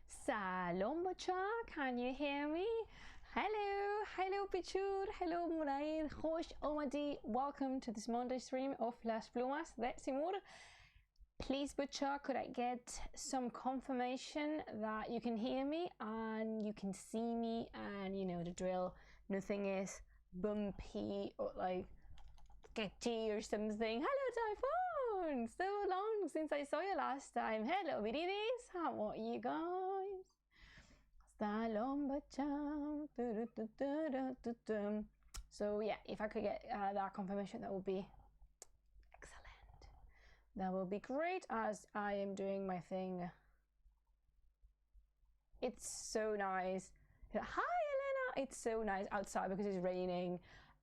Salom Bacha, can you hear me? Hello Pichur, hello Muraid, Khosh Omadi, welcome to this Monday stream of Las Plumas de Simur. Please Bacha, could I get some confirmation that you can hear me and you can see me, and you know the drill, nothing is bumpy or like sketchy or something. Hello Typhoon, so long since I saw you last time. Hello Viridis, how are you guys? So yeah, if I could get that confirmation, that would be excellent. That will be great, as I am doing my thing. It's so nice. Hi Elena, it's so nice outside because it's raining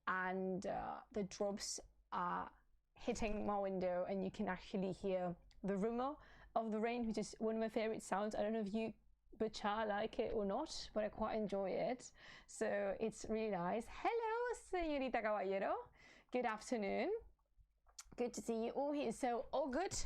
and the drops are hitting my window and you can actually hear the rumor of the rain, which is one of my favorite sounds. I don't know if you Bacha like it or not, but I quite enjoy it, so it's really nice. Hello señorita caballero, good afternoon, good to see you all here. So all good,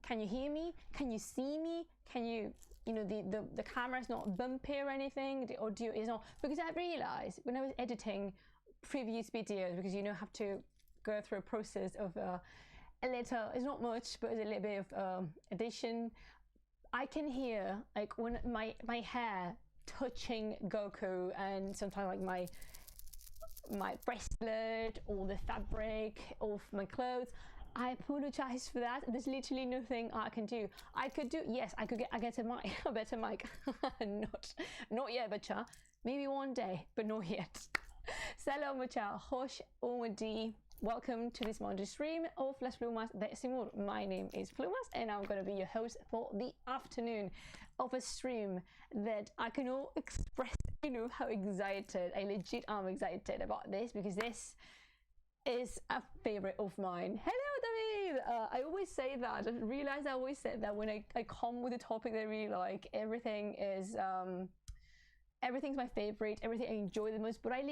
can you hear me, can you see me, can you know the camera's not bumpy or anything, the audio is not, because I realized when I was editing previous videos, because you know have to go through a process of a little, it's not much but it's a little bit of addition. I can hear like when my hair touching Goku, and sometimes like my bracelet or the fabric of my clothes. I apologize for that. There's literally nothing I can do. I could do, yes, I get a mic, a better mic. not yet, Bacha. Maybe one day, but not yet. Salam Bacha, Hosh Omadi. Welcome to this Monday stream of Las Plumas de Simur. My name is Plumas and I'm going to be your host for the afternoon of a stream that I can all express, you know, how excited, I legit am excited about this, because this is a favorite of mine. Hello David! I always say that, I realize I always say that when I come with a topic that I really like, everything is everything's my favorite, everything I enjoy the most, but I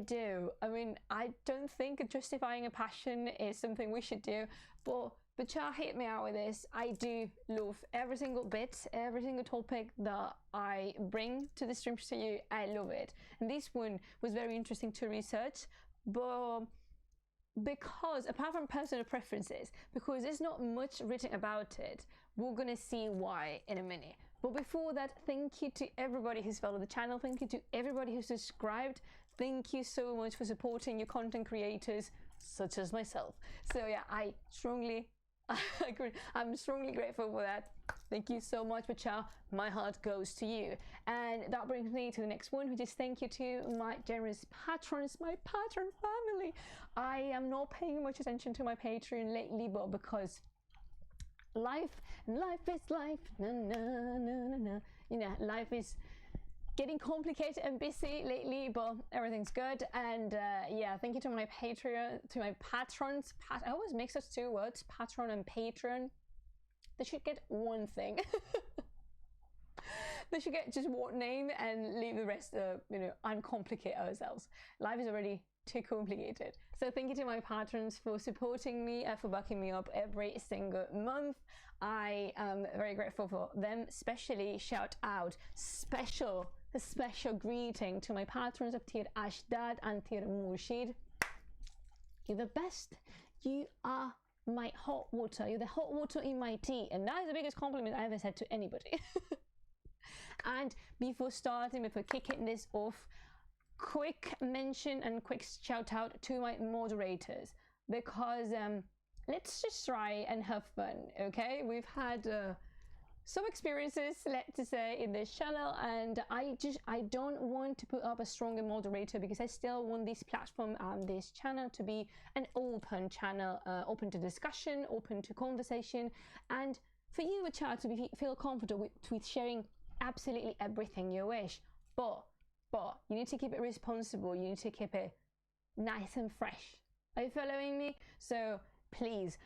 do. I mean, I don't think justifying a passion is something we should do, but Char hit me out with this. I do love every single bit, every single topic that I bring to the streams to you. I love it. And this one was very interesting to research, but because apart from personal preferences, because there's not much written about it, we're gonna see why in a minute. But before that, thank you to everybody who's followed the channel, thank you to everybody who's subscribed, thank you so much for supporting your content creators such as myself. So yeah, I'm strongly grateful for that. Thank you so much, Bacha. My heart goes to you. And that brings me to the next one, which is thank you to my generous patrons, my patron family. I am not paying much attention to my Patreon lately, but because life is life, na na na na na. You know, life is getting complicated and busy lately, but everything's good. And yeah, thank you to my Patreon, to my patrons. I always mix those two words, patron and patron. They should get one thing. They should get just one name and leave the rest, you know, uncomplicate ourselves. Life is already too complicated. So thank you to my patrons for supporting me, for backing me up every single month. I am very grateful for them. Especially shout out, a special greeting to my patrons of Tier Ashdad and Tier Murshid. You're the best. You are my hot water. You're the hot water in my tea, and that is the biggest compliment I ever said to anybody. And before kicking this off, quick mention and quick shout out to my moderators, because let's just try and have fun, okay? We've had some experiences, let's say, in this channel, and I don't want to put up a stronger moderator, because I still want this platform and this channel to be an open channel, open to discussion, open to conversation, and for you, a child, to feel comfortable with sharing absolutely everything you wish. But you need to keep it responsible. You need to keep it nice and fresh. Are you following me? So please,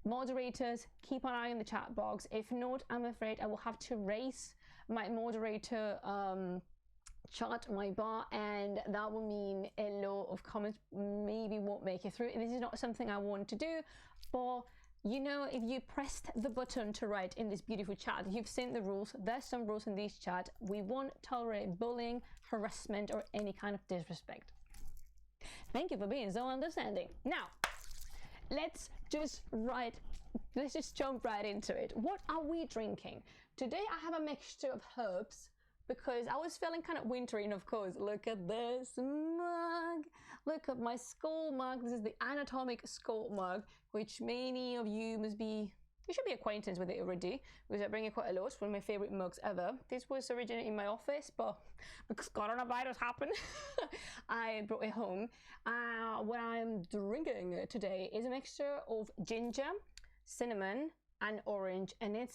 moderators, keep an eye on the chat box. If not, I'm afraid I will have to raise my moderator chart, my bar, and that will mean a lot of comments maybe won't make it through. This is not something I want to do, but You know, if you pressed the button to write in this beautiful chat, you've seen the rules. There's some rules in this chat. We won't tolerate bullying, harassment, or any kind of disrespect. Thank you for being so understanding. Now, let's just jump right into it. What are we drinking? Today I have a mixture of herbs because I was feeling kind of wintry, and of course, look at this mug. Look at my skull mug. This is the anatomic skull mug, which many of you should be acquainted with it already, because I bring it quite a lot. It's one of my favorite mugs ever. This was originally in my office, but because coronavirus happened, I brought it home. What I'm drinking today is a mixture of ginger, cinnamon, and orange, and it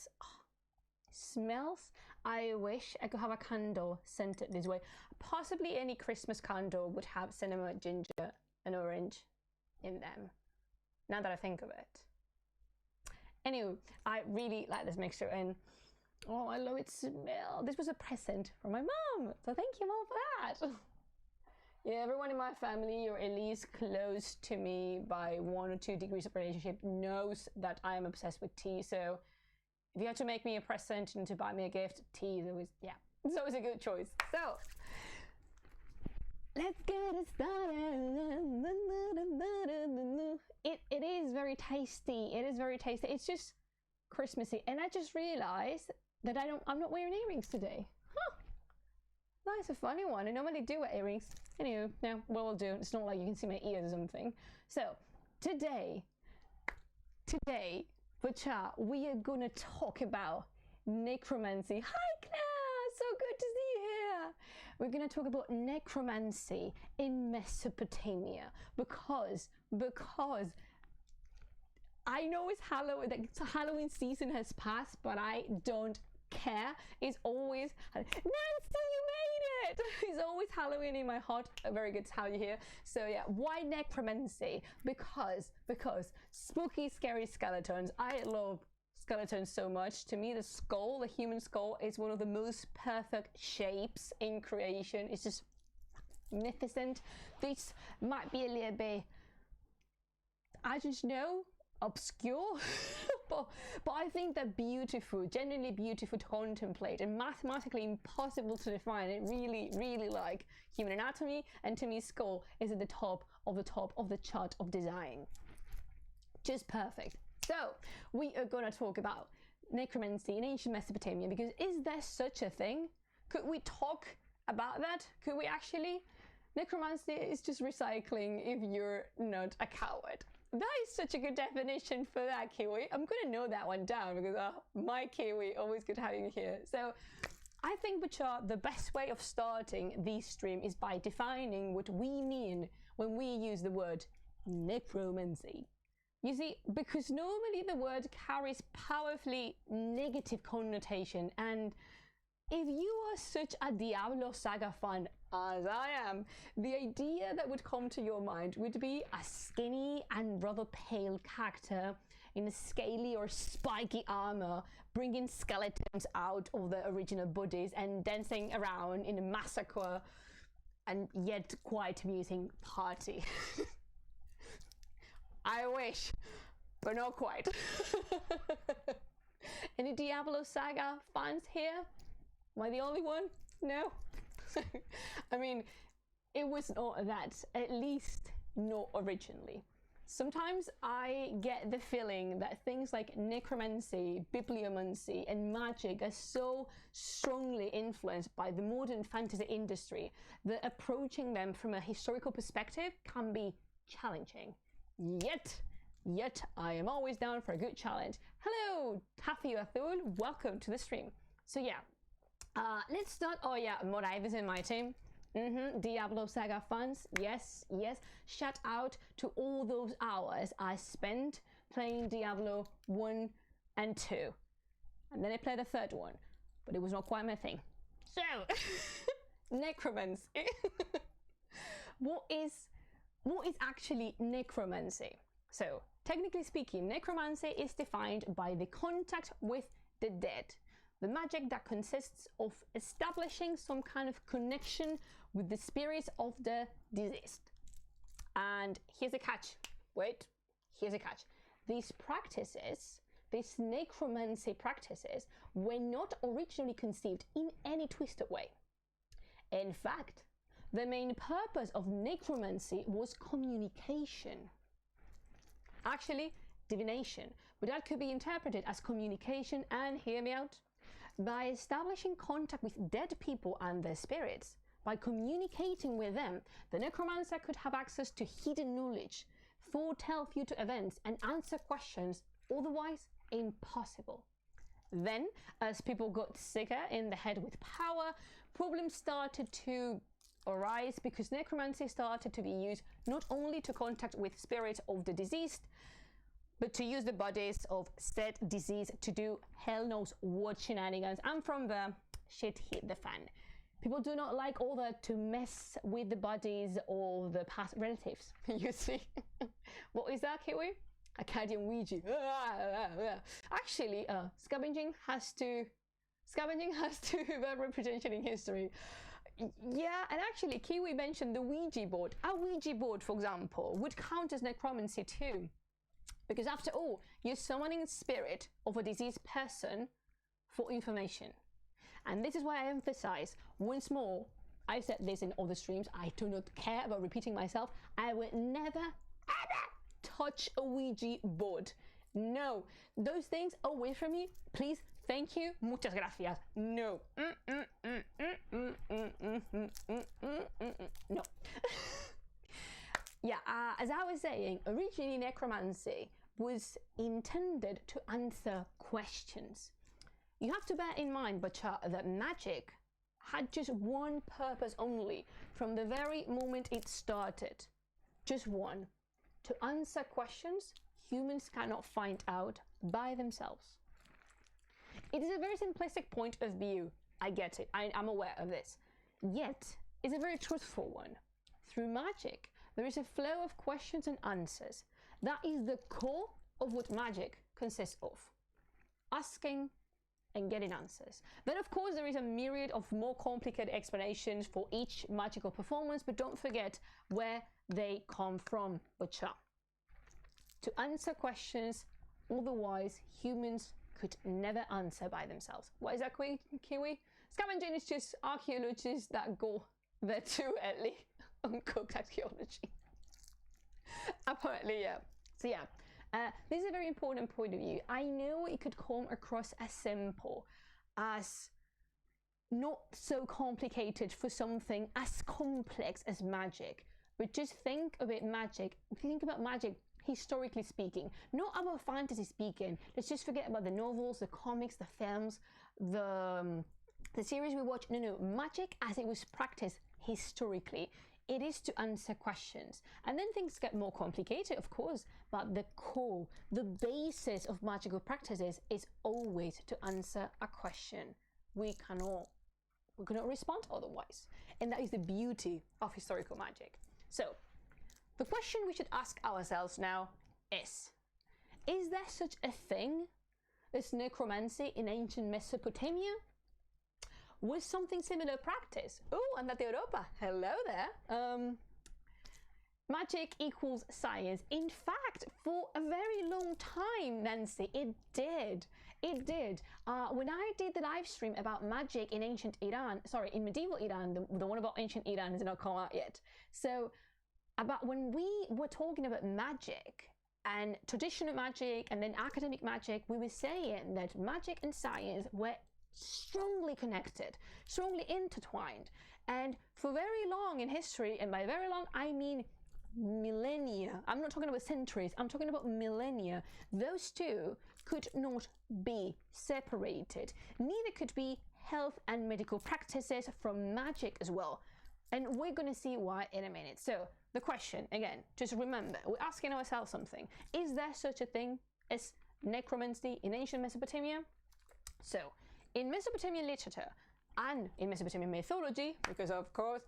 smells. I wish I could have a candle scented this way. Possibly any Christmas candle would have cinnamon, ginger, and orange in them, now that I think of it. Anyway, I really like this mixture, and oh, I love its smell. This was a present from my mom, so thank you, Mom, for that. Yeah, everyone in my family, or at least close to me by 1 or 2 degrees of relationship, knows that I am obsessed with tea. So if you had to make me a present and to buy me a gift, tea is always, yeah, it's always a good choice. So let's get it started. It is very tasty. It is very tasty. It's just Christmassy, and I just realized that I'm not wearing earrings today. Huh. That's a funny one. I normally do wear earrings. Anyway, now what we'll do, it's not like you can see my ears or something. So today for chat, we are gonna talk about necromancy. Hi Claire, so good to see you here. We're gonna talk about necromancy in Mesopotamia because I know it's Halloween, the Halloween season has passed, but I don't care. It's always Nancy, you made it. It's always Halloween in my heart. Very good to have you here. So yeah, why necromancy? Because spooky, scary skeletons. I love skeletons so much. To me, the skull, the human skull, is one of the most perfect shapes in creation. It's just magnificent. This might be a little bit, I just know, obscure, but I think they're beautiful, genuinely beautiful to contemplate, and mathematically impossible to define. It really like human anatomy, and to me, skull is at the top of the chart of design. Just perfect. So we are going to talk about necromancy in ancient Mesopotamia, because is there such a thing? Could we talk about that? Could we actually? Necromancy is just recycling if you're not a coward. That is such a good definition for that, Kiwi. I'm going to note that one down, because my Kiwi, always good having you here. So I think, Bachar, the best way of starting this stream is by defining what we mean when we use the word necromancy. You see, because normally the word carries powerfully negative connotation, and if you are such a Diablo Saga fan as I am, the idea that would come to your mind would be a skinny and rather pale character in a scaly or spiky armor, bringing skeletons out of the original bodies and dancing around in a massacre and yet quite amusing party. I wish, but not quite. Any Diablo Saga fans here? Am I the only one? No? I mean, it was not that, at least not originally. Sometimes I get the feeling that things like necromancy, bibliomancy, and magic are so strongly influenced by the modern fantasy industry that approaching them from a historical perspective can be challenging. Yet I am always down for a good challenge. Hello, Taffy Athul, welcome to the stream. So yeah, let's start. Oh yeah, Moraiv is in my team. Diablo Saga fans, yes. Shout out to all those hours I spent playing Diablo 1 and 2. And then I played the third one, but it was not quite my thing. So, necromancy. What is actually necromancy? So, technically speaking, necromancy is defined by the contact with the dead. The magic that consists of establishing some kind of connection with the spirits of the deceased. And here's a catch. Wait, here's a catch. these practices, these necromancy practices, were not originally conceived in any twisted way. In fact, the main purpose of necromancy was communication. Actually, divination, but that could be interpreted as communication, and hear me out, by establishing contact with dead people and their spirits. By communicating with them, the necromancer could have access to hidden knowledge, foretell future events, and answer questions otherwise impossible. Then, as people got sicker in the head with power, problems started to arise because necromancy started to be used not only to contact with spirits of the deceased, but to use the bodies of said deceased to do hell knows what shenanigans, and from there, shit hit the fan. People do not like all that to mess with the bodies of the past relatives, you see. What is that, Kiwi? Akkadian Ouija. Actually, scavenging has to have reputation in history. Yeah, and actually, Kiwi mentioned the Ouija board. A Ouija board, for example, would count as necromancy too. Because after all, you're summoning the spirit of a deceased person for information. And this is why I emphasize, once more, I've said this in other streams, I do not care about repeating myself, I would never, ever touch a Ouija board. No, those things away from me, please, thank you, muchas gracias. No. No. Yeah, as I was saying, originally necromancy was intended to answer questions. You have to bear in mind, Bacha, that magic had just one purpose only from the very moment it started. Just one. To answer questions humans cannot find out by themselves. It is a very simplistic point of view. I get it. I'm aware of this. Yet, it's a very truthful one. Through magic, there is a flow of questions and answers. That is the core of what magic consists of. Asking and getting answers. Then of course there is a myriad of more complicated explanations for each magical performance, but don't forget where they come from, Bacha. To answer questions otherwise humans could never answer by themselves. What is that, Kiwi? Scavenging is just archaeologists that go there too early. Uncooked archaeology. Apparently, yeah. So yeah, this is a very important point of view. I know it could come across as simple, as not so complicated for something as complex as magic, but just think about magic historically speaking, not about fantasy speaking. Let's just forget about the novels, the comics, the films, the series we watch. No, magic as it was practiced historically. It is to answer questions. And then things get more complicated, of course, but the core, the basis of magical practices is always to answer a question. We cannot respond otherwise. And that is the beauty of historical magic. So, the question we should ask ourselves now is there such a thing as necromancy in ancient Mesopotamia? Was something similar practiced? Oh, Andate Europa, hello there. Magic equals science. In fact, for a very long time, Nancy, it did. It did. When I did the live stream about magic in ancient Iran, sorry, in medieval Iran, the one about ancient Iran has not come out yet. So, about when we were talking about magic and traditional magic and then academic magic, we were saying that magic and science were strongly connected, strongly intertwined. And for very long in history, and by very long, I mean millennia. I'm not talking about centuries, I'm talking about millennia. Those two could not be separated. Neither could be health and medical practices from magic as well. And we're going to see why in a minute. So the question, again, just remember, we're asking ourselves something. Is there such a thing as necromancy in ancient Mesopotamia? So, in Mesopotamian literature and in Mesopotamian mythology, because of course,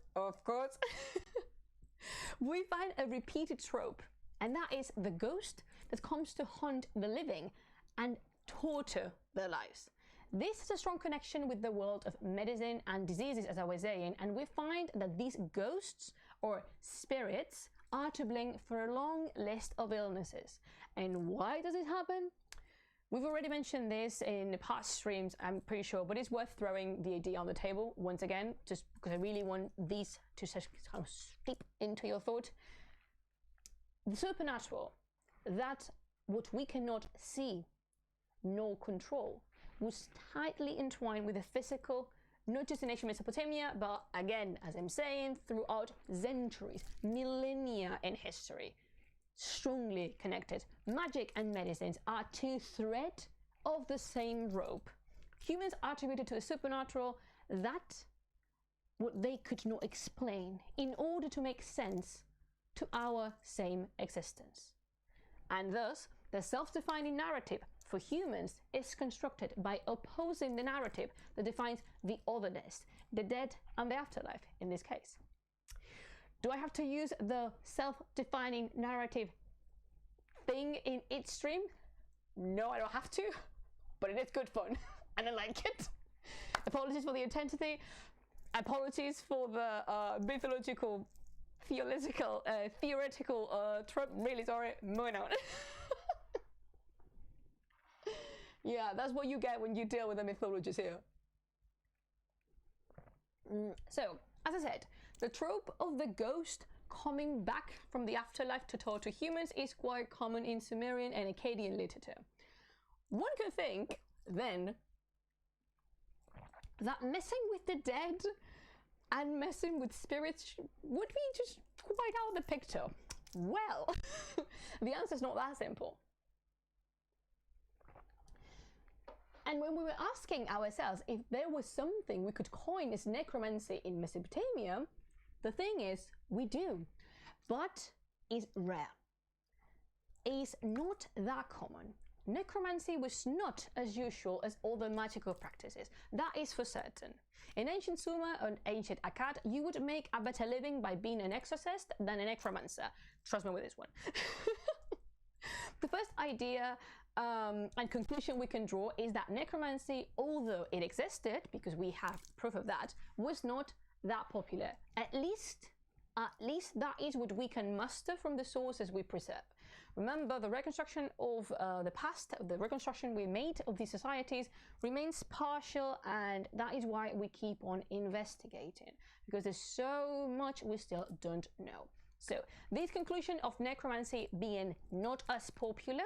we find a repeated trope, and that is the ghost that comes to haunt the living and torture their lives. This has a strong connection with the world of medicine and diseases, as I was saying, and we find that these ghosts or spirits are to blame for a long list of illnesses. And why does it happen? We've already mentioned this in past streams, I'm pretty sure, but it's worth throwing the idea on the table once again, just because I really want these to kind of steep into your thought. The supernatural, that what we cannot see nor control, was tightly entwined with the physical, not just in ancient Mesopotamia, but again, as I'm saying, throughout centuries, millennia in history. Strongly connected. Magic and medicines are two threads of the same rope. Humans attributed to the supernatural that what they could not explain in order to make sense to our same existence. And thus, the self-defining narrative for humans is constructed by opposing the narrative that defines the otherness, the dead and the afterlife in this case. Do I have to use the self-defining narrative thing in each stream? No, I don't have to, but it is good fun and I like it. Apologies for the intensity. Apologies for the mythological, theoretical trope. Really sorry, moving on. Yeah, that's what you get when you deal with the mythologists here. So, as I said, the trope of the ghost coming back from the afterlife to torture humans is quite common in Sumerian and Akkadian literature. One can think, then, that messing with the dead and messing with spirits would be just quite out of the picture. Well, the answer is not that simple. And when we were asking ourselves if there was something we could coin as necromancy in Mesopotamia, the thing is, we do, but it's rare. It's not that common. Necromancy was not as usual as other magical practices, that is for certain. In ancient Sumer and ancient Akkad, you would make a better living by being an exorcist than a necromancer. Trust me with this one. The first idea and conclusion we can draw is that necromancy, although it existed, because we have proof of that, was not that popular. At least that is what we can muster from the sources we preserve. Remember, the reconstruction of the past, the reconstruction we made of these societies remains partial, and that is why we keep on investigating, because there's so much we still don't know. So, this conclusion of necromancy being not as popular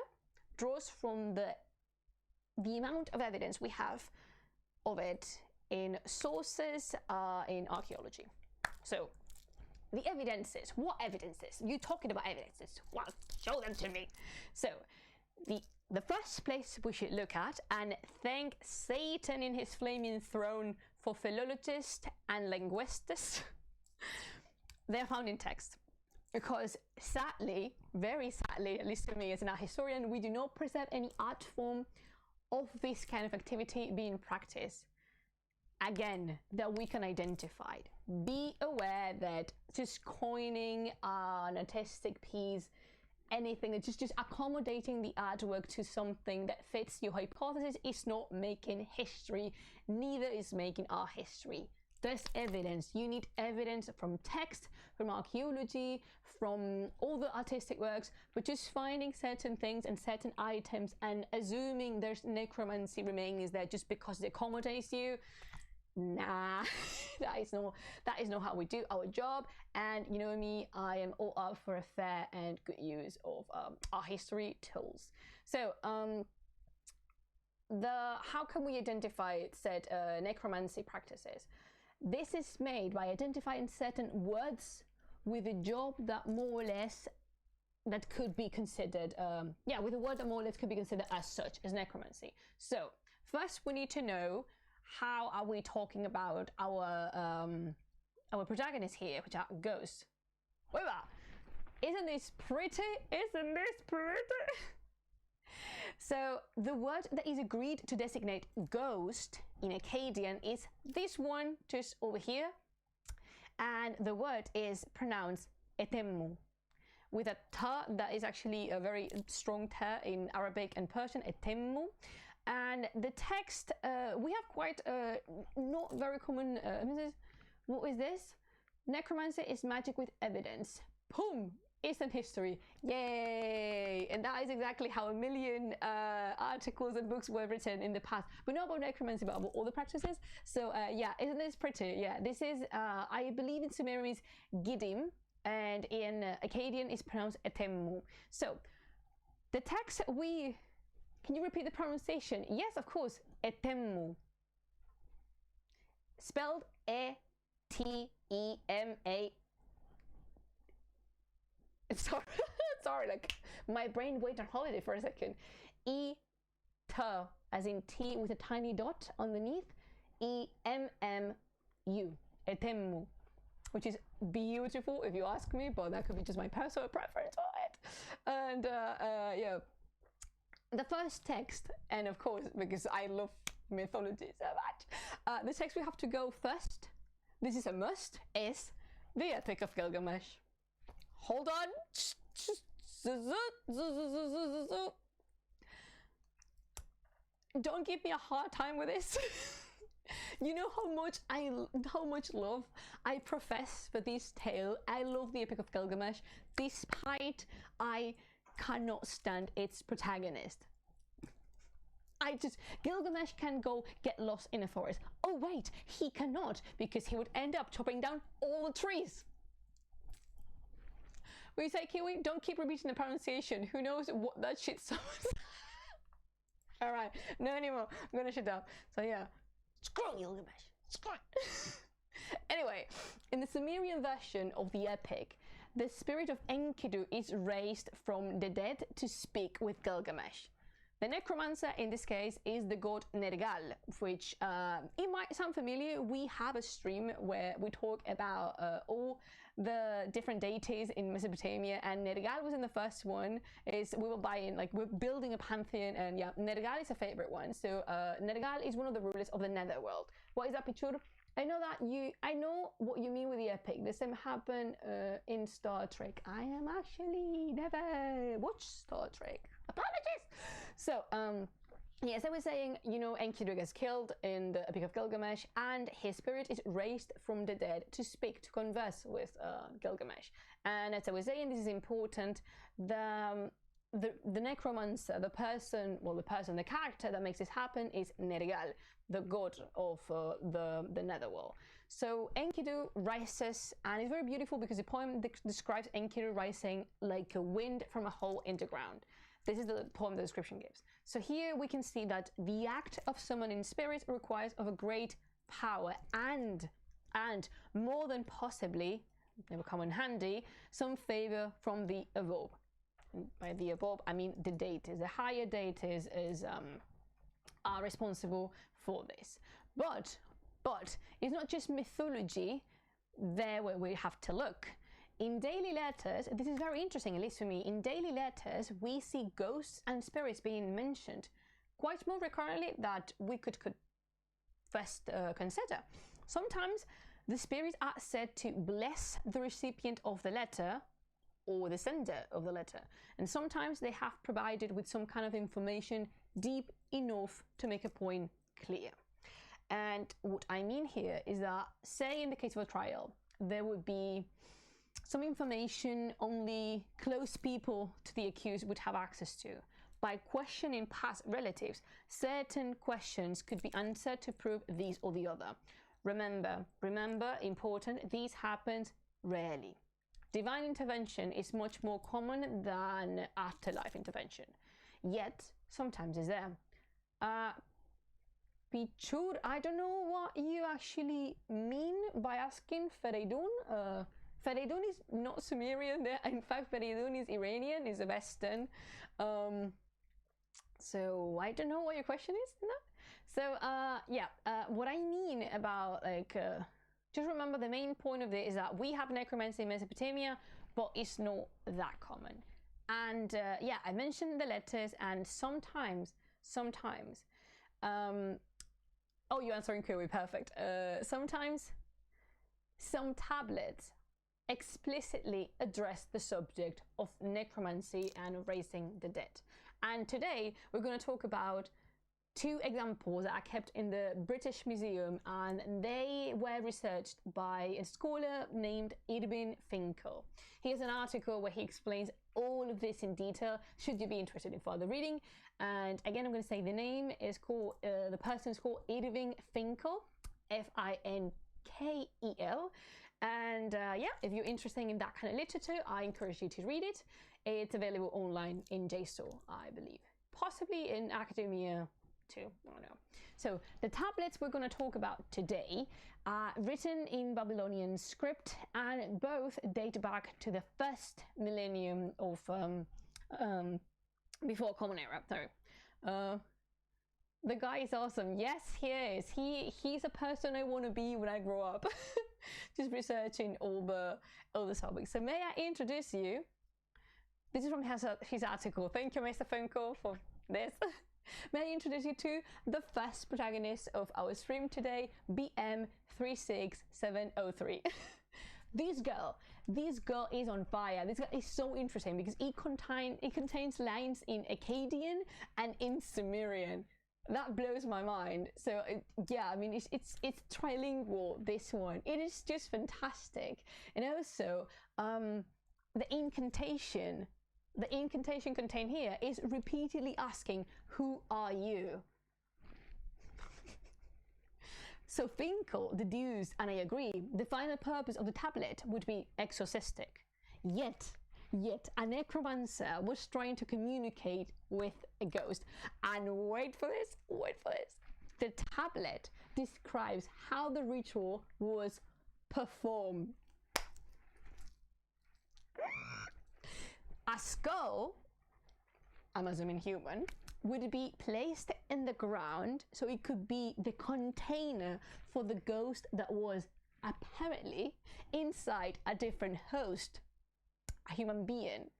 draws from the amount of evidence we have of it in sources, in archaeology. So, the evidences. What evidences? You're talking about evidences. Well, show them to me. So, the first place we should look at, and thank Satan in his flaming throne for philologists and linguists, they're found in text. Because sadly, very sadly, at least to me as an art historian, we do not preserve any art form of this kind of activity being practiced. Again, that we can identify. Be aware that just coining an artistic piece, anything that's just accommodating the artwork to something that fits your hypothesis is not making history, neither is making art history. There's evidence. You need evidence from text, from archaeology, from all the artistic works, but just finding certain things and certain items and assuming there's necromancy remains there just because it accommodates you. Nah, that is not how we do our job. And you know me, I am all up for a fair and good use of our history tools. So how can we identify said necromancy practices? This is made by identifying certain words with a job that more or less that could be considered with a word that more or less could be considered as such as necromancy. So first we need to know, how are we talking about our protagonists here, which are ghosts? Isn't this pretty? Isn't this pretty? So the word that is agreed to designate ghost in Akkadian is this one just over here, and the word is pronounced etemmu, with a ta that is actually a very strong ta in Arabic and Persian, etemmu. And the text, we have quite not very common, what is this? Necromancy is magic with evidence. Boom! is in history. Yay! And that is exactly how a million articles and books were written in the past, but not about necromancy, but about all the practices. So yeah, isn't this pretty? Yeah, this is I believe in Sumerian is Giddim, and in Akkadian is pronounced Etemmu. So the text can you repeat the pronunciation? Yes, of course. Etemmu. Spelled E-T-E-M-A. Sorry, like my brain went on holiday for a second. E-T, as in T with a tiny dot underneath. E-M-M-U. Etemmu. Which is beautiful if you ask me, but that could be just my personal preference for it. And yeah. The first text, and of course, because I love mythology so much, the text we have to go first, this is a must, is the Epic of Gilgamesh. Hold on. Don't give me a hard time with this. You know how much love I profess for this tale. I love the Epic of Gilgamesh, despite I cannot stand its protagonist. Gilgamesh can go get lost in a forest. Oh wait, he cannot, because he would end up chopping down all the trees. We say, Kiwi, don't keep repeating the pronunciation. Who knows what that shit sounds. All right, no anymore. I'm gonna shut down. So yeah, screw Gilgamesh. Screw. Anyway, in the Sumerian version of the epic, the spirit of Enkidu is raised from the dead to speak with Gilgamesh. The necromancer in this case is the god Nergal, which it might sound familiar. We have a stream where we talk about all the different deities in Mesopotamia, and Nergal was in the first one. We're building a pantheon, and yeah, Nergal is a favorite one. So Nergal is one of the rulers of the netherworld. What is that, Pichur? I know what you mean with the epic. The same happened in Star Trek. I am actually never watched Star Trek. Apologies. So yes, I was saying, you know, Enkidu gets killed in the Epic of Gilgamesh, and his spirit is raised from the dead to speak, to converse with Gilgamesh. And as I was saying, this is important. The necromancer, the character that makes this happen is Nergal, the god of the netherworld. So Enkidu rises, and it's very beautiful because the poem describes Enkidu rising like a wind from a hole in the ground. This is the poem the description gives. So here we can see that the act of summoning spirit requires of a great power and more than possibly, never come in handy, some favor from the above. And by the above, I mean the deities. The higher deities are responsible for this. But it's not just mythology there where we have to look. In daily letters, this is very interesting, at least for me. In daily letters, we see ghosts and spirits being mentioned quite more recurrently that we could first consider. Sometimes the spirits are said to bless the recipient of the letter or the sender of the letter, and sometimes they have provided with some kind of information deep enough to make a point clear. And what I mean here is that, say in the case of a trial, there would be some information only close people to the accused would have access to. By questioning past relatives, certain questions could be answered to prove this or the other. Remember, important, this happens rarely. Divine intervention is much more common than afterlife intervention. Yet, sometimes it's there. Pichur, I don't know what you actually mean by asking Fereidun. Fereidun is not Sumerian. In fact, Fereidun is Iranian, is a Western. So I don't know what your question is. No? So what I mean about just remember the main point of it is that we have necromancy in Mesopotamia, but it's not that common. And I mentioned the letters, and sometimes. Oh, you're answering Kiwi, perfect. Sometimes some tablets explicitly address the subject of necromancy and raising the dead. And today we're going to talk about two examples that are kept in the British Museum, and they were researched by a scholar named Irving Finkel. He has an article where he explains all of this in detail, should you be interested in further reading. And again, I'm going to say the name is called, the person is called Irving Finkel, Finkel. And yeah, if you're interested in that kind of literature, I encourage you to read it. It's available online in JSTOR, I believe. Possibly in academia too, I don't know. So the tablets we're going to talk about today are written in Babylonian script, and both date back to the first millennium of before Common Era. So the guy is awesome. Yes, he is. He's a person I want to be when I grow up. Just researching all the topics. So may I introduce you? This is from his article. Thank you, Mr. Finkel, for this. May I introduce you to the first protagonist of our stream today, BM36703. This girl is on fire. This girl is so interesting because it contains lines in Akkadian and in Sumerian. That blows my mind. So yeah, I mean, it's trilingual, this one. It is just fantastic. And also the incantation contained here is repeatedly asking, who are you? So Finkel deduced, and I agree, the final purpose of the tablet would be exorcistic. Yet a necromancer was trying to communicate with a ghost. And wait for this. The tablet describes how the ritual was performed. A skull, I'm assuming human, would be placed in the ground so it could be the container for the ghost that was apparently inside a different host, a human being.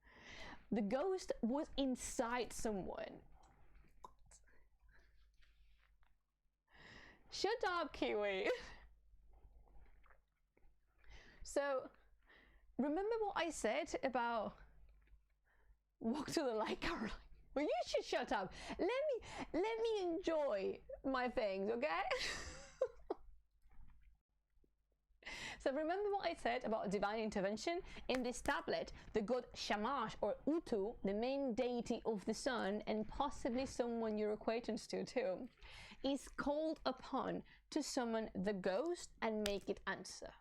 The ghost was inside someone. Shut up, Kiwi. So, remember what I said about walk to the light, Caroline? Well, you should shut up. Let me enjoy my things, okay? So remember what I said about divine intervention? In this tablet, the god Shamash, or Utu, the main deity of the sun, and possibly someone you're acquaintance to too, is called upon to summon the ghost and make it answer.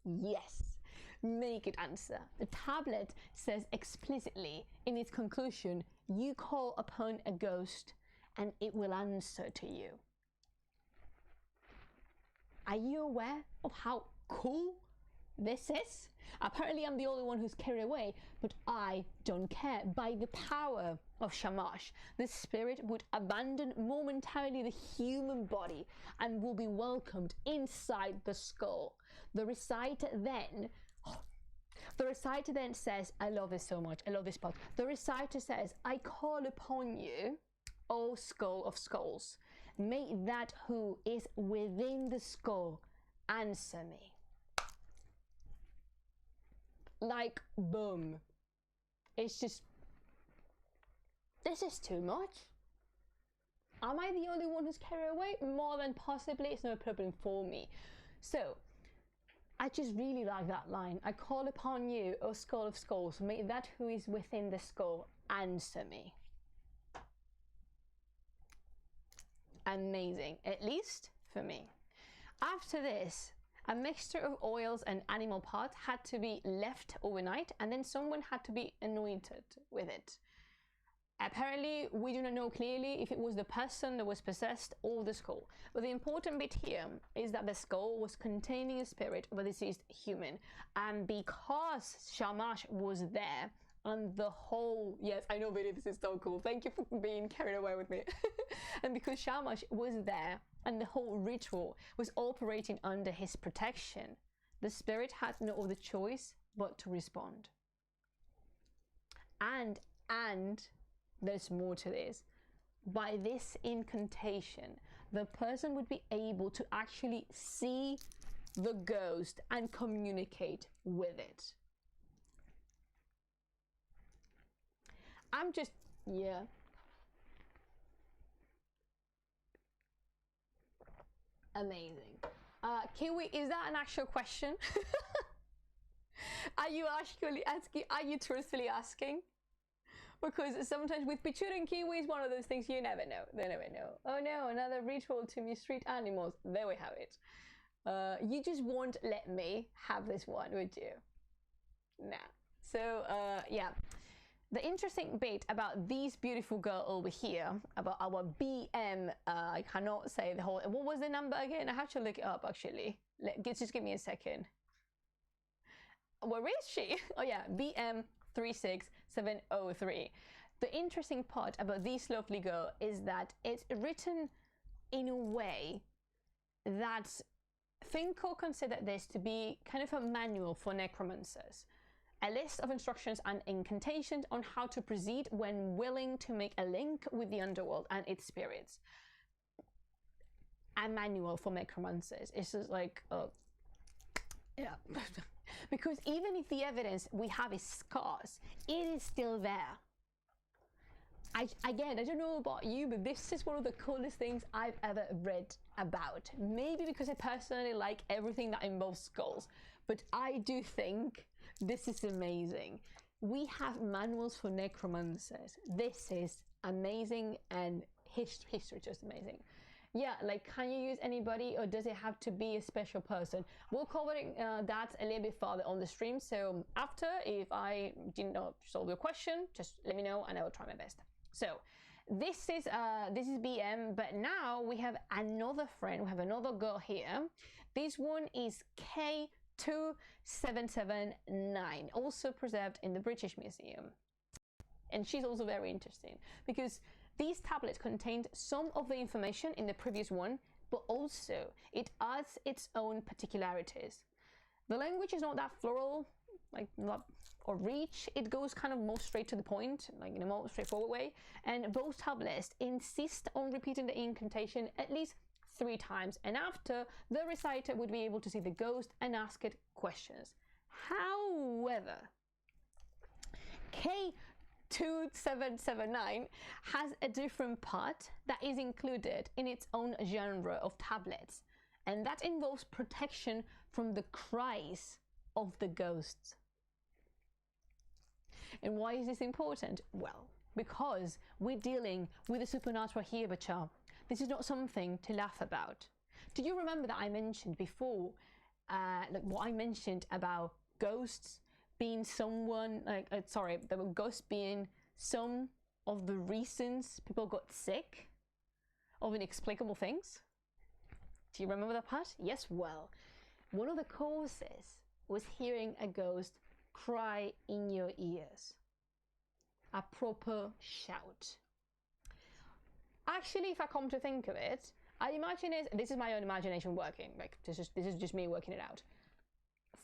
Yes, make it answer. The tablet says explicitly in its conclusion, you call upon a ghost and it will answer to you. Are you aware of how cool this is? Apparently I'm the only one who's carried away, but I don't care. By the power of Shamash, the spirit would abandon momentarily the human body and will be welcomed inside the skull. The reciter then says, I love this so much, I love this part. The reciter says, I call upon you, O skull of skulls. May that who is within the skull answer me. Like, boom. It's just, this is too much. Am I the only one who's carried away? More than possibly, it's no problem for me. So, I just really like that line. I call upon you, O skull of skulls. May that who is within the skull answer me. Amazing, at least for me. After this, a mixture of oils and animal parts had to be left overnight, and then someone had to be anointed with it. Apparently, we do not know clearly if it was the person that was possessed or the skull. But the important bit here is that the skull was containing a spirit of a deceased human. And because Shamash was there, and the whole, yes, I know, Vidi, this is so cool. Thank you for being carried away with me. And because Shamash was there, and the whole ritual was operating under his protection, the spirit had no other choice but to respond. And there's more to this. By this incantation, the person would be able to actually see the ghost and communicate with it. I'm just, yeah. Amazing. Kiwi, is that an actual question? Are you actually asking? Are you truthfully asking? Because sometimes with Pichur and Kiwi is one of those things you never know. They never know. Oh no, another ritual to mistreat animals. There we have it. You just won't let me have this one, would you? Nah. So, yeah. The interesting bit about this beautiful girl over here, about our BM, I cannot say the whole... What was the number again? I have to look it up, actually. Just give me a second. Where is she? Oh, yeah, BM 36703. The interesting part about this lovely girl is that it's written in a way that Finko considered this to be kind of a manual for necromancers. A list of instructions and incantations on how to proceed when willing to make a link with the underworld and its spirits. A manual for necromancers. It's just like, yeah. Because even if the evidence we have is scarce, it is still there. Again, I don't know about you, but this is one of the coolest things I've ever read about. Maybe because I personally like everything that involves skulls, but I do think this is amazing. We have manuals for necromancers. This is amazing, and history just amazing. Yeah, like, can you use anybody, or does it have to be a special person? We'll cover that a little bit further on the stream. So after, if I didn't solve your question, just let me know and I will try my best. So this is BM, but now we have another friend. We have another girl here. This one is K2779, also preserved in the British Museum. And she's also very interesting because these tablets contained some of the information in the previous one, but also it adds its own particularities. The language is not that floral, like or rich. It goes kind of more straight to the point, like in a more straightforward way. And both tablets insist on repeating the incantation at least 3 times, and after, the reciter would be able to see the ghost and ask it questions. However, K2779 has a different part that is included in its own genre of tablets, and that involves protection from the cries of the ghosts. And why is this important? Well, because we're dealing with the supernatural here, Bachar. This is not something to laugh about. Do you remember that I mentioned before, like what I mentioned about ghosts being someone, the ghosts being some of the reasons people got sick of inexplicable things? Do you remember that part? Yes, well, one of the causes was hearing a ghost cry in your ears. A proper shout. Actually, if I come to think of it, I imagine this is my own imagination working, like this is just me working it out.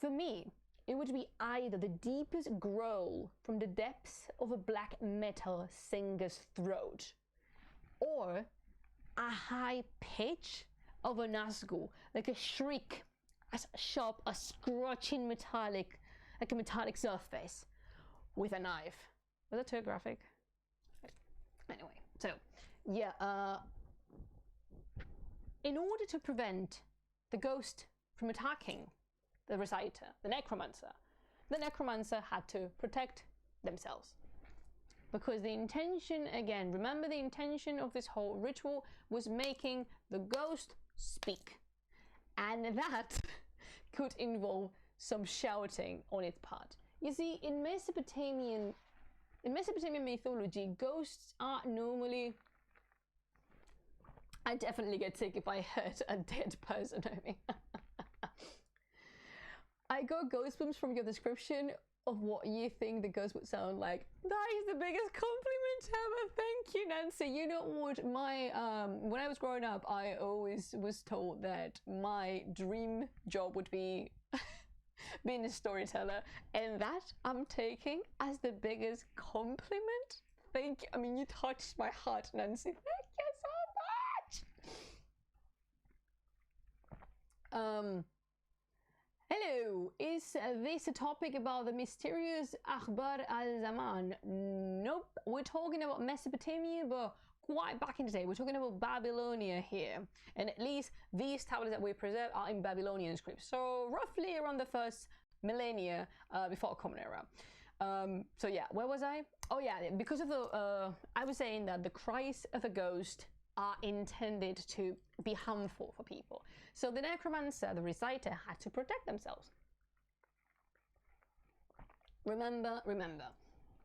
For me, it would be either the deepest growl from the depths of a black metal singer's throat, or a high pitch of a Nazgul, like a shriek as sharp as scratching metallic, like a metallic surface with a knife. Was that too graphic? Anyway, so yeah, in order to prevent the ghost from attacking the reciter, the necromancer had to protect themselves. Because the intention, again, remember the intention of this whole ritual was making the ghost speak. And that could involve some shouting on its part. You see, in Mesopotamian mythology, ghosts are normally... I definitely get sick if I hurt a dead person. I mean, I got goosebumps from your description of what you think the ghost would sound like. That is the biggest compliment ever. Thank you, Nancy. You know what? When I was growing up, I always was told that my dream job would be being a storyteller, and that I'm taking as the biggest compliment. Thank you. I mean, you touched my heart, Nancy. Thank you so much. Hello, is this a topic about the mysterious Akhbar al-Zaman? Nope, we're talking about Mesopotamia, but quite back in the day. We're talking about Babylonia here, and at least these tablets that we preserve are in Babylonian script, so roughly around the first millennia before Common Era. So yeah, where was I? Oh yeah, because of the I was saying that the cries of a ghost are intended to be harmful for people. So the necromancer, the reciter, had to protect themselves. Remember,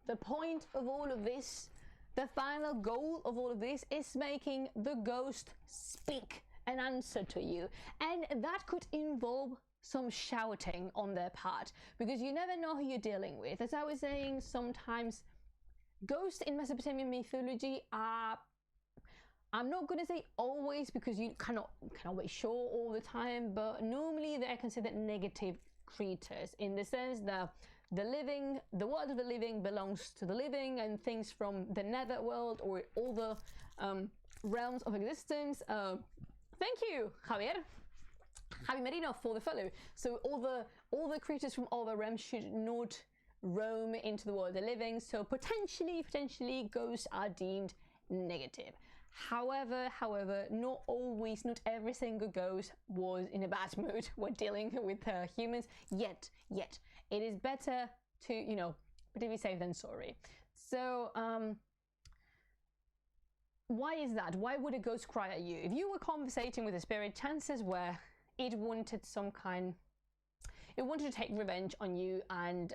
the point of all of this, the final goal of all of this is making the ghost speak an answer to you. And that could involve some shouting on their part, because you never know who you're dealing with. As I was saying, sometimes ghosts in Mesopotamian mythology are, I'm not going to say always, because you cannot be sure all the time, but normally they're considered negative creatures, in the sense that the world of the living belongs to the living, and things from the netherworld or all the realms of existence. Thank you, Javier Merino, for the follow. So all the creatures from all the realms should not roam into the world of the living. So potentially ghosts are deemed negative. However, not every single ghost was in a bad mood when dealing with humans. Yet, it is better to, better be safe than sorry. So, why is that? Why would a ghost cry at you? If you were conversating with a spirit, chances were it wanted to take revenge on you and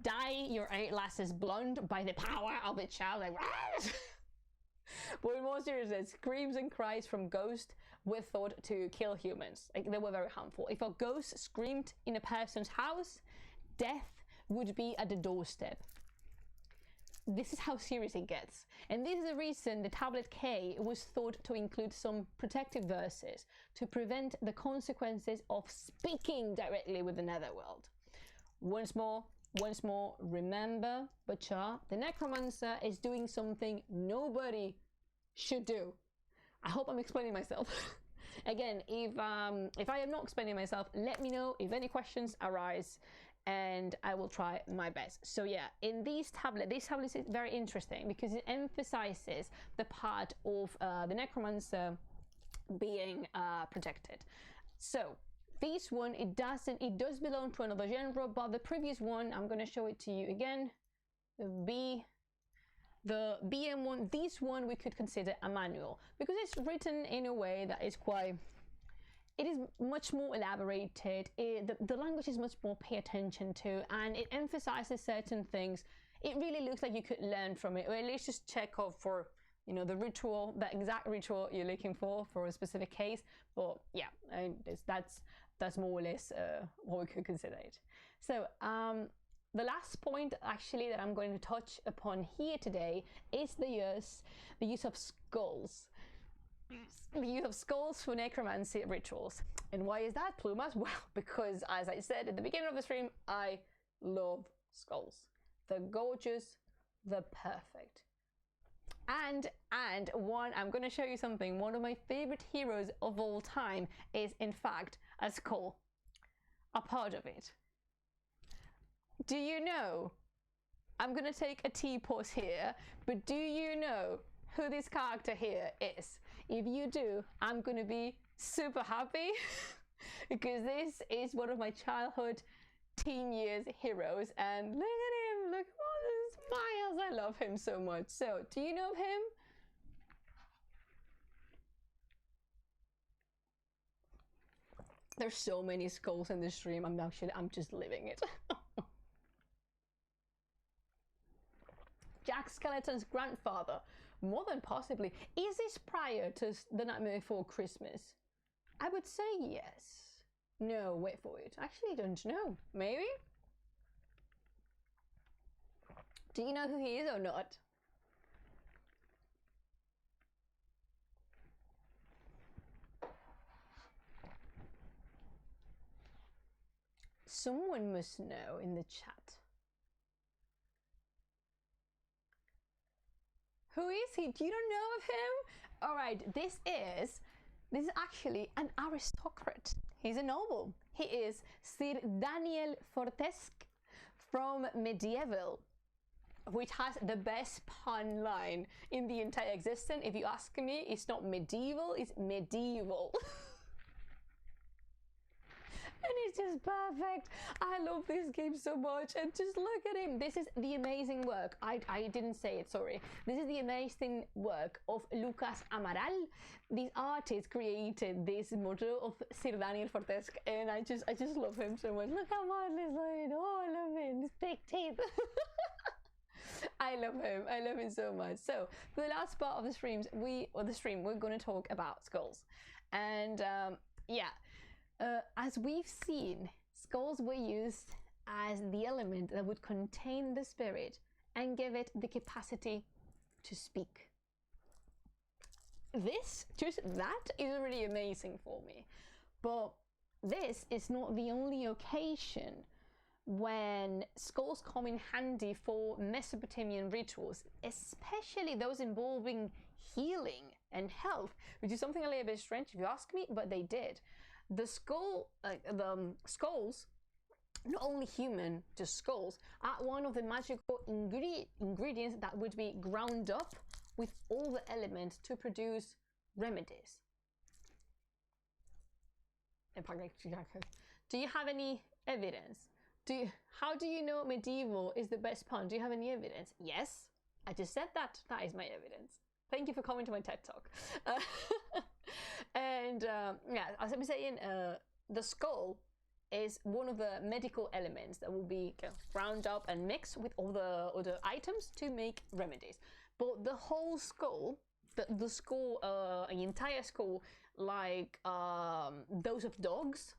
dye your 8 lasses blonde by the power of its child. Like, but in more seriousness, screams and cries from ghosts were thought to kill humans. Like, they were very harmful. If a ghost screamed in a person's house, death would be at the doorstep. This is how serious it gets. And this is the reason the tablet K was thought to include some protective verses to prevent the consequences of speaking directly with the netherworld. Once more, remember, Bachar, the necromancer is doing something nobody should do. I hope I'm explaining myself. Again, if I am not explaining myself, let me know if any questions arise, and I will try my best. So yeah, in this tablet is very interesting because it emphasizes the part of the necromancer being protected. So this one, it does belong to another genre, but the previous one, I'm going to show it to you again. The BM one, this one we could consider a manual because it's written in a way that is it is much more elaborated. The language is much more pay attention to, and it emphasizes certain things. It really looks like you could learn from it, or at least just check off for, the ritual, the exact ritual you're looking for a specific case. But yeah, that's more or less what we could consider it. So the last point actually that I'm going to touch upon here today is the use of skulls. The use of skulls for necromancy rituals. And why is that, Plumas? Well, because as I said at the beginning of the stream, I love skulls. They're gorgeous, they're perfect. And I'm going to show you something. One of my favorite heroes of all time is, in fact, a skull. A part of it. Do you know? I'm going to take a T pause here, but do you know who this character here is? If you do, I'm going to be super happy because this is one of my childhood teen years heroes, and look at him, look at all the smiles. I love him so much. So, do you know him? There's so many skulls in this stream. I'm just living it. Jack Skeleton's grandfather, more than possibly. Is this prior to The Nightmare Before Christmas? I would say yes. No, wait for it. Actually, I don't know. Maybe? Do you know who he is or not? Someone must know in the chat. Who is he? Do you don't know of him? All right, this is This is actually an aristocrat. He's a noble. He is Sir Daniel Fortesque from Medieval, which has the best pun line in the entire existence. If you ask me, it's not medieval, it's medieval. And it's just perfect. I love this game so much. And just look at him. This is the amazing work. I didn't say it, sorry. This is the amazing work of Lucas Amaral. This artist created this motto of Sir Daniel Fortesque. And I just love him so much. Look how much he's like, oh, I love him. His big teeth. I love him. I love him so much. So for the last part of the streams, we're going to talk about skulls. And as we've seen, skulls were used as the element that would contain the spirit and give it the capacity to speak. Just that is really amazing for me. But this is not the only occasion when skulls come in handy for Mesopotamian rituals, especially those involving healing and health, which is something a little bit strange if you ask me, but they did. The skulls, not only human, just skulls, are one of the magical ingredients that would be ground up with all the elements to produce remedies. Do you have any evidence? How do you know medieval is the best pun? Do you have any evidence? Yes, I just said that. That is my evidence. Thank you for coming to my TED Talk. As I was saying, the skull is one of the medical elements that will be ground up and mixed with all the other items to make remedies. But the whole skull, the entire skull, like those of dogs,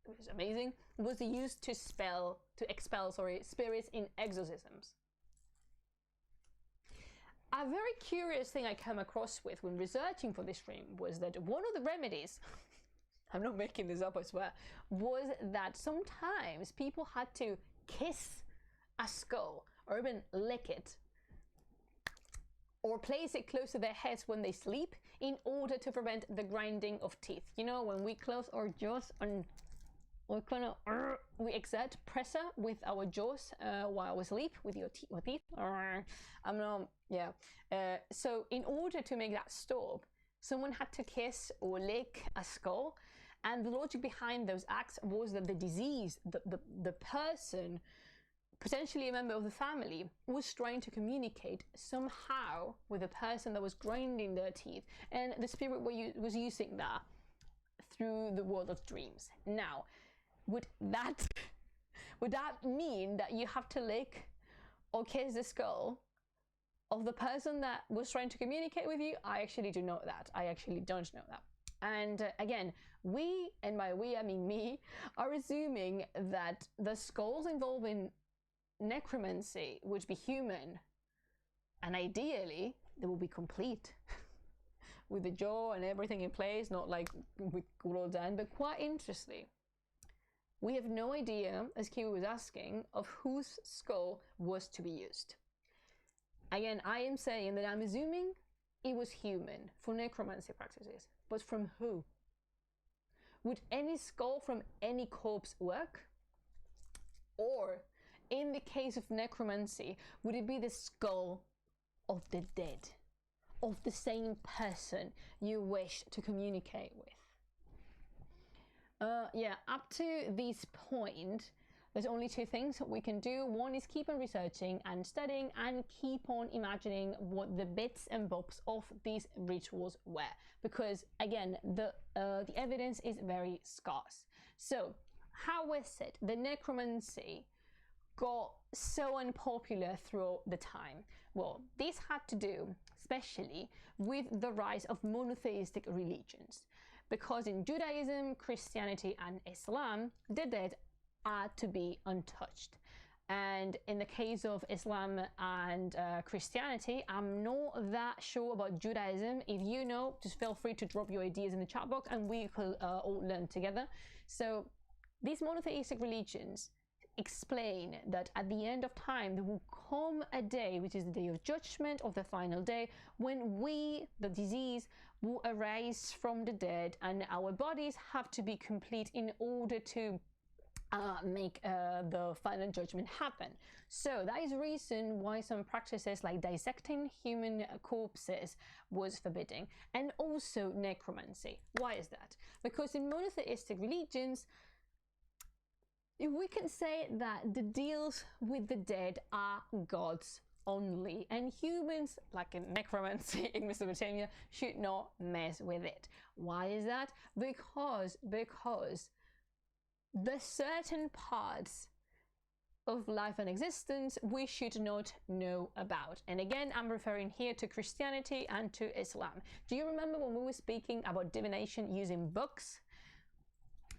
which is amazing, was used to expel spirits in exorcisms. A very curious thing I came across with when researching for this stream was that one of the remedies, I'm not making this up, I swear, was that sometimes people had to kiss a skull or even lick it or place it close to their heads when they sleep in order to prevent the grinding of teeth. You know, when we close our jaws and we exert pressure with our jaws while we sleep with your teeth. So in order to make that stop, someone had to kiss or lick a skull, and the logic behind those acts was that the disease, the person, potentially a member of the family, was trying to communicate somehow with the person that was grinding their teeth, and the spirit was using that through the world of dreams. Now, would that mean that you have to lick or kiss the skull of the person that was trying to communicate with you? I actually do know that. I actually don't know that. And again, we, and by we I mean me, are assuming that the skulls involving necromancy would be human, and ideally they will be complete with the jaw and everything in place, not like with good old Dan. But quite interesting, we have no idea, as Kiwi was asking, of whose skull was to be used. Again, I am saying that I'm assuming it was human for necromancy practices, but from who? Would any skull from any corpse work? Or, in the case of necromancy, would it be the skull of the dead, of the same person you wish to communicate with? Up to this point, there's only two things we can do. One is keep on researching and studying and keep on imagining what the bits and bobs of these rituals were, because again, the evidence is very scarce. So how is it the necromancy got so unpopular throughout the time? Well, this had to do especially with the rise of monotheistic religions, because in Judaism, Christianity and Islam, the dead are to be untouched. And in the case of Islam and Christianity, I'm not that sure about Judaism. If you know, just feel free to drop your ideas in the chat box and we could all learn together. So these monotheistic religions explain that at the end of time there will come a day, which is the day of judgment, of the final day, when we, the disease, will arise from the dead, and our bodies have to be complete in order to make the final judgment happen. So that is the reason why some practices like dissecting human corpses was forbidden, and also necromancy. Why is that? Because in monotheistic religions, we can say that the deals with the dead are gods only, and humans, like in necromancy in Mesopotamia, should not mess with it. Why is that? Because the certain parts of life and existence we should not know about. And again, I'm referring here to Christianity and to Islam. Do you remember when we were speaking about divination using books?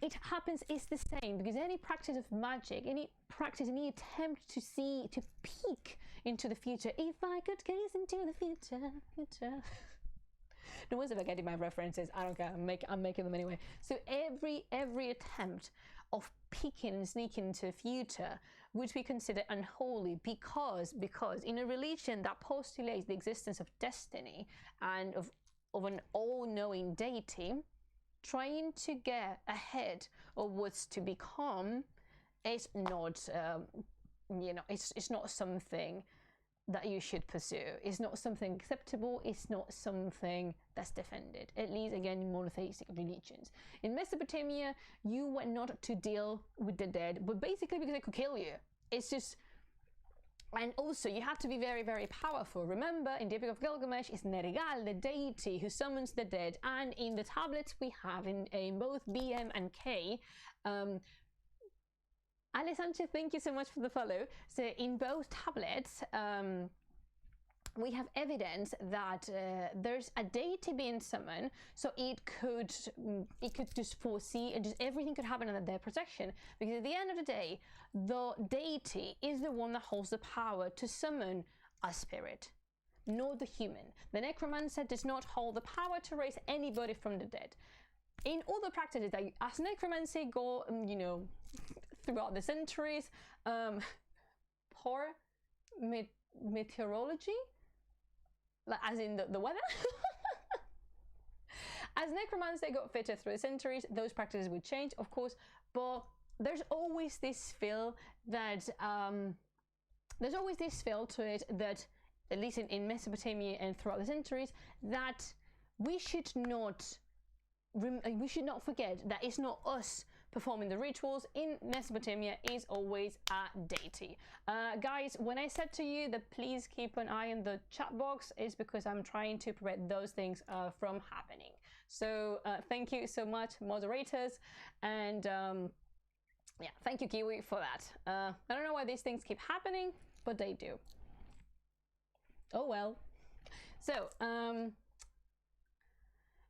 It happens, it's the same, because any practice of magic, any practice, any attempt to see, to peek into the future, if I could gaze into the future. No one's ever getting my references. I don't care. I'm making them anyway. So every attempt of peeking and sneaking into the future would be considered unholy, because in a religion that postulates the existence of destiny and of an all-knowing deity, trying to get ahead of what's to become is not, it's not something that you should pursue. It's not something acceptable. It's not something that's defended, at least again in monotheistic religions. In Mesopotamia, you were not to deal with the dead, but basically because they could kill you. It's just, and also you have to be very, very powerful. Remember, in the Epic of Gilgamesh, it's Nergal, the deity who summons the dead, and in the tablets we have in both BM and K, Ale Sanchez, thank you so much for the follow. So in both tablets, we have evidence that there's a deity being summoned, so it could just foresee, and just everything could happen under their protection. Because at the end of the day, the deity is the one that holds the power to summon a spirit, not the human. The necromancer does not hold the power to raise anybody from the dead. In other practices that as necromancy go, throughout the centuries, poor meteorology, like as in the weather. As necromancy got fitter through the centuries, those practices would change, of course, but there's always this feel that to it that, at least in Mesopotamia and throughout the centuries, that we should not forget that it's not us performing the rituals. In Mesopotamia is always a deity. Guys, when I said to you that please keep an eye on the chat box, is because I'm trying to prevent those things from happening. So thank you so much, moderators, and yeah, thank you, Kiwi, for that. I don't know why these things keep happening, but they do. Oh well. So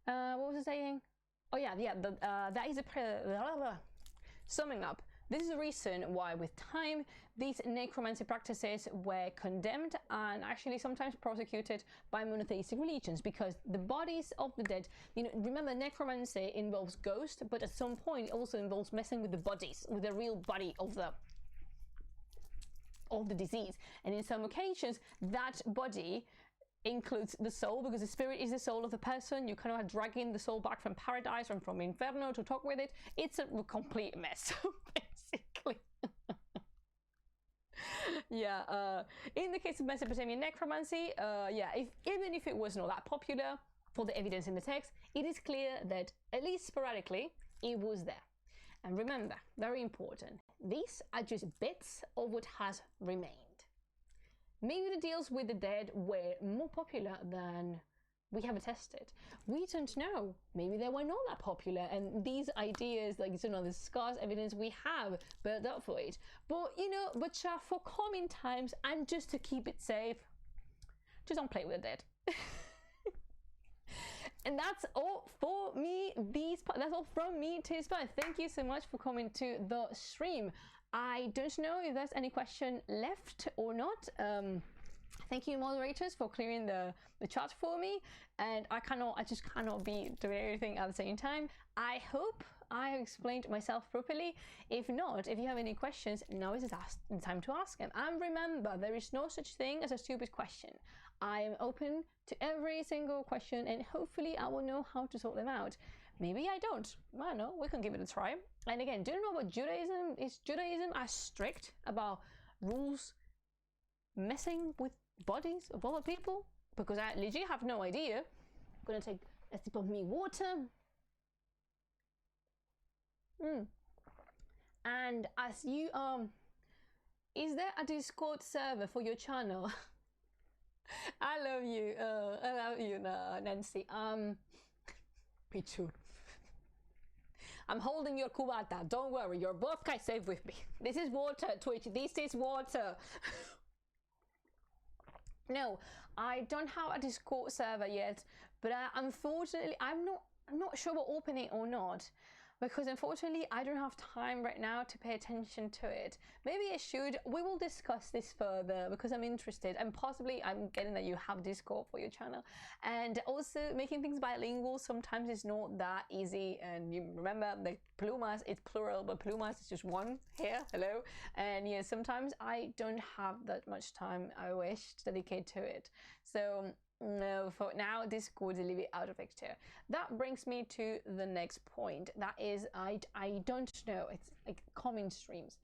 what was I saying? Oh yeah, that is summing up. This is the reason why with time these necromancy practices were condemned and actually sometimes prosecuted by monotheistic religions, because the bodies of the dead, remember, necromancy involves ghosts, but at some point it also involves messing with the bodies, with the real body of the disease. And in some occasions that body includes the soul, because the spirit is the soul of the person. You kind of are dragging the soul back from paradise and from Inferno to talk with it. It's a complete mess, basically. Yeah, in the case of Mesopotamian necromancy, yeah, even if it was not that popular for the evidence in the text, it is clear that at least sporadically it was there. And remember, very important, these are just bits of what has remained. Maybe the deals with the dead were more popular than we have attested. We don't know. Maybe they were not that popular, and these ideas, like the scarce evidence we have built up for it. But for coming times, and just to keep it safe, just don't play with the dead. And that's all for me. That's all from me to Spy. Thank you so much for coming to the stream. I don't know if there's any question left or not. Thank you, moderators, for clearing the chat for me. And I just cannot be doing everything at the same time. I hope I explained myself properly. If not, if you have any questions, now is the time to ask them. And remember, there is no such thing as a stupid question. I am open to every single question, and hopefully I will know how to sort them out. Maybe I don't. I don't know. We can give it a try. And again, do you know about Judaism? Is Judaism as strict about rules messing with bodies of other people? Because I legit have no idea. I'm gonna take a sip of me water. And as you is there a Discord server for your channel? I love you, Nancy. Me too. I'm holding your cubata. Don't worry, your vodka is safe with me. This is water, Twitch. This is water. No, I don't have a Discord server yet, but unfortunately, I'm not sure we're opening or not, because unfortunately I don't have time right now to pay attention to it. Maybe I should. We will discuss this further because I'm interested, and possibly I'm getting that you have Discord for your channel, and also making things bilingual sometimes is not that easy. And you remember the plumas, it's plural, but plumas is just one here. Hello. And yeah, sometimes I don't have that much time I wish to dedicate to it. So no, for now, Discord is a little bit out of picture. That brings me to the next point. That is, I don't know. It's like comment streams.